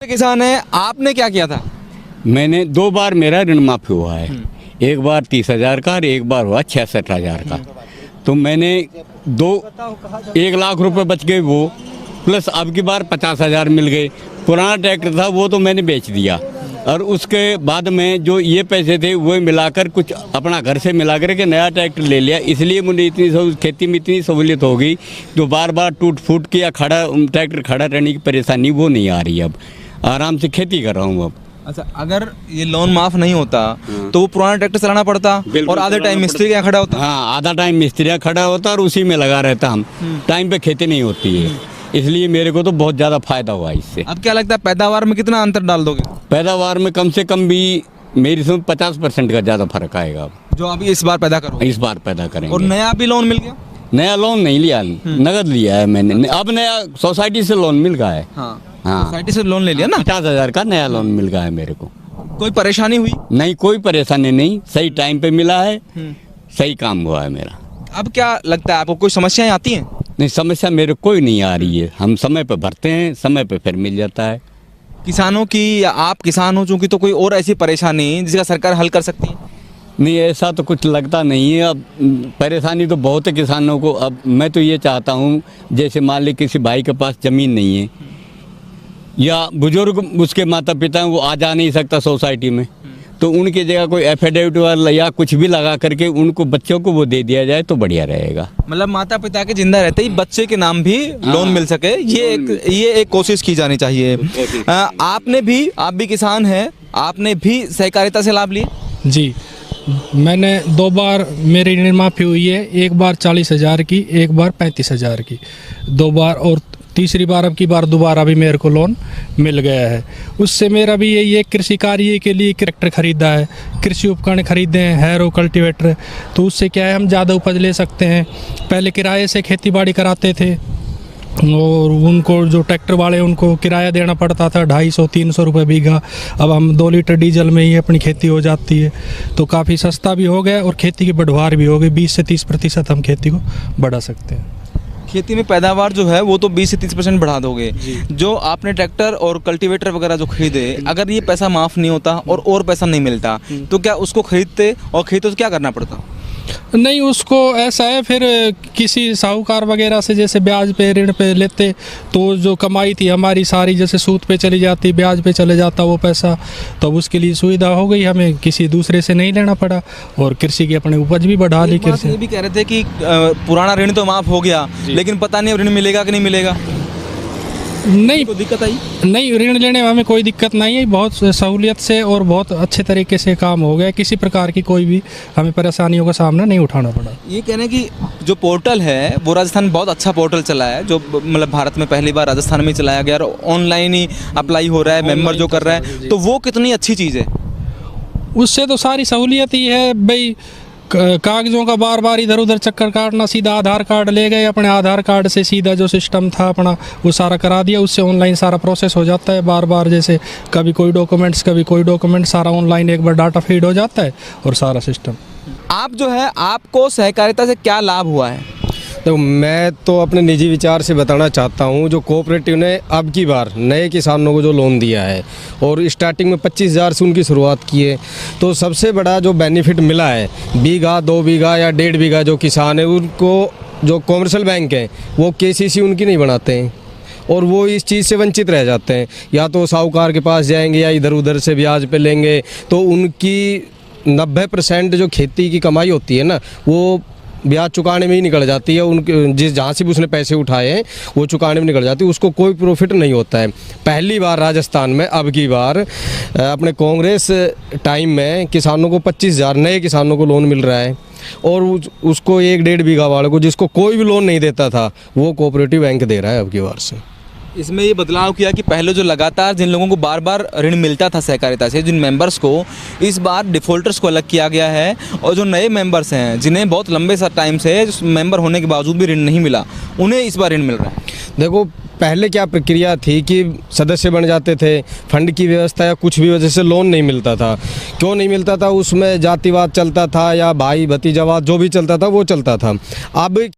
किसान है, आपने क्या किया था? मैंने 2 बार मेरा ऋण माफ़ी हुआ है। एक बार 30,000 का और एक बार हुआ 66,000 का। तो मैंने 1 लाख रुपए बच गए वो, प्लस अब की बार 50,000 मिल गए। पुराना ट्रैक्टर था वो तो मैंने बेच दिया, और उसके बाद में जो ये पैसे थे वो मिलाकर कुछ अपना घर से मिलाकर के नया ट्रैक्टर ले लिया। इसलिए मुझे इतनी खेती में इतनी सहूलियत हो गई, जो बार बार टूट फूट के या ट्रैक्टर खड़ा रहने की परेशानी वो नहीं आ रही। अब आराम से खेती कर रहा हूँ अब। अच्छा, अगर ये लोन माफ नहीं होता तो वो पुराना ट्रैक्टर चलाना पड़ता और आधे टाइम मिस्त्री के यहाँ खड़ा होता। हाँ, आधा टाइम मिस्त्री खड़ा होता और उसी में लगा रहता। हम टाइम पे खेती नहीं होती है, इसलिए मेरे को तो बहुत ज़्यादा फायदा हुआ इससे। अब क्या लगता है पैदावार में कितना अंतर डाल दोगे? पैदावार में कम से कम भी मेरी समझ 50% का ज़्यादा फर्क आएगा जो अभी इस बार पैदा करो। इस बार पैदा करेंगे। और नया भी लोन मिल गया? नया लोन नहीं लिया, नगद लिया है मैंने। अब नया सोसाइटी से लोन मिल गया है। हाँ, हाँ, सोसाइटी से लोन ले लिया ना। 50,000 का नया लोन मिल गया है मेरे को। कोई परेशानी हुई? नहीं, कोई परेशानी नहीं, सही टाइम पे मिला है, सही काम हुआ है मेरा। अब क्या लगता है आपको, कोई समस्याएं आती हैं? नहीं, समस्या मेरे कोई नहीं आ रही है। हम समय पे भरते हैं, समय पे फिर मिल जाता है। किसानों की, या आप किसान हो चूंकि, तो कोई और ऐसी परेशानी जिसका सरकार हल कर सकती है? नहीं, ऐसा तो कुछ लगता नहीं है। अब परेशानी तो बहुत है किसानों को। अब मैं तो ये चाहता हूँ, जैसे मान ली किसी भाई के पास ज़मीन नहीं है या बुजुर्ग उसके माता पिता हैं, वो आ जा नहीं सकता सोसाइटी में, तो उनकी जगह कोई एफिडेविट वाला या कुछ भी लगा करके उनको बच्चों को वो दे दिया जाए तो बढ़िया रहेगा। मतलब माता पिता के जिंदा रहते ही बच्चे के नाम भी लोन मिल सके, ये एक कोशिश की जानी चाहिए। आप भी किसान हैं, आपने भी सहकारिता से लाभ लिए? जी, मैंने 2 बार मेरी ऋण माफ़ी हुई है। एक बार 40,000 की, एक बार 35,000 की, 2 बार। और तीसरी बार अब की बार दोबारा भी मेरे को लोन मिल गया है। उससे मेरा भी यही है, कृषि कार्य के लिए ट्रैक्टर खरीदा है, कृषि उपकरण खरीदे हैं, हैरो, कल्टीवेटर। तो उससे क्या है, हम ज़्यादा उपज ले सकते हैं। पहले किराए से खेती बाड़ी कराते थे और उनको जो ट्रैक्टर वाले उनको किराया देना पड़ता था 250-300 रुपये बीघा। अब हम 2 लीटर डीजल में ही अपनी खेती हो जाती है, तो काफ़ी सस्ता भी हो गया और खेती की बढ़वार भी हो गई। 20 से 30% हम खेती को बढ़ा सकते हैं। खेती में पैदावार जो है वो तो 20 से 30% बढ़ा दोगे। जो आपने ट्रैक्टर और कल्टीवेटर वगैरह जो खरीदे, अगर ये पैसा माफ़ नहीं होता और पैसा नहीं मिलता तो क्या उसको खरीदते, और खरीदते तो क्या करना पड़ता? नहीं, उसको ऐसा है, फिर किसी साहूकार वगैरह से जैसे ब्याज पे ऋण पे लेते, तो जो कमाई थी हमारी सारी जैसे सूद पे चली जाती, ब्याज पे चले जाता वो पैसा। तो उसके लिए सुविधा हो गई, हमें किसी दूसरे से नहीं लेना पड़ा और कृषि की अपने उपज भी बढ़ा ली। कृषि ये भी कह रहे थे कि पुराना ऋण तो माफ़ हो गया, लेकिन पता नहीं ऋण मिलेगा कि नहीं मिलेगा। नहीं, कोई दिक्कत आई? नहीं, ऋण लेने में हमें कोई दिक्कत नहीं है। बहुत सहूलियत से और बहुत अच्छे तरीके से काम हो गया। किसी प्रकार की कोई भी हमें परेशानियों का सामना नहीं उठाना पड़ा। ये कहने की जो पोर्टल है वो राजस्थान में बहुत अच्छा पोर्टल चला है, जो मतलब भारत में पहली बार राजस्थान में चलाया गया और ऑनलाइन ही अप्लाई हो रहा है, मेंबर जो कर रहा है, तो वो कितनी अच्छी चीज़ है। उससे तो सारी सहूलियत ही है भाई, कागज़ों का बार बार इधर उधर चक्कर काटना, सीधा आधार कार्ड ले गए, अपने आधार कार्ड से सीधा जो सिस्टम था अपना वो सारा करा दिया। उससे ऑनलाइन सारा प्रोसेस हो जाता है। बार बार जैसे कभी कोई डॉक्यूमेंट्स, कभी कोई डॉक्यूमेंट, सारा ऑनलाइन एक बार डाटा फीड हो जाता है और सारा सिस्टम। आप जो है, आपको सहकारिता से क्या लाभ हुआ है? तो मैं तो अपने निजी विचार से बताना चाहता हूँ, जो कोऑपरेटिव ने अब की बार नए किसानों को जो लोन दिया है और स्टार्टिंग में 25,000 से उनकी शुरुआत की है, तो सबसे बड़ा जो बेनिफिट मिला है, बीघा 2 बीघा या 1.5 बीघा जो किसान है उनको जो कॉमर्शियल बैंक है वो KCC उनकी नहीं बनाते हैं और वो इस चीज़ से वंचित रह जाते हैं। या तो साहूकार के पास जाएंगे या इधर उधर से ब्याज पे लेंगे, तो उनकी 90% जो खेती की कमाई होती है ना, वो ब्याज चुकाने में ही निकल जाती है। उनके जहाँ से भी उसने पैसे उठाए हैं वो चुकाने में निकल जाती है, उसको कोई प्रॉफिट नहीं होता है। पहली बार राजस्थान में अब की बार अपने कांग्रेस टाइम में किसानों को 25,000 नए किसानों को लोन मिल रहा है और उसको 1-1.5 बीघा वाले को, जिसको कोई भी लोन नहीं देता था, वो कोऑपरेटिव बैंक दे रहा है अब की बार से। इसमें ये बदलाव किया कि पहले जो लगातार जिन लोगों को बार बार ऋण मिलता था सहकारिता से, जिन मेंबर्स को, इस बार डिफ़ॉल्टर्स को अलग किया गया है और जो नए मेंबर्स हैं जिन्हें बहुत लंबे टाइम से मेंबर होने के बावजूद भी ऋण नहीं मिला, उन्हें इस बार ऋण मिल रहा है। देखो, पहले क्या प्रक्रिया थी कि सदस्य बन जाते थे, फंड की व्यवस्था या कुछ भी वजह से लोन नहीं मिलता था। क्यों नहीं मिलता था? उसमें जातिवाद चलता था या भाई भतीजावाद जो भी चलता था वो चलता था। अब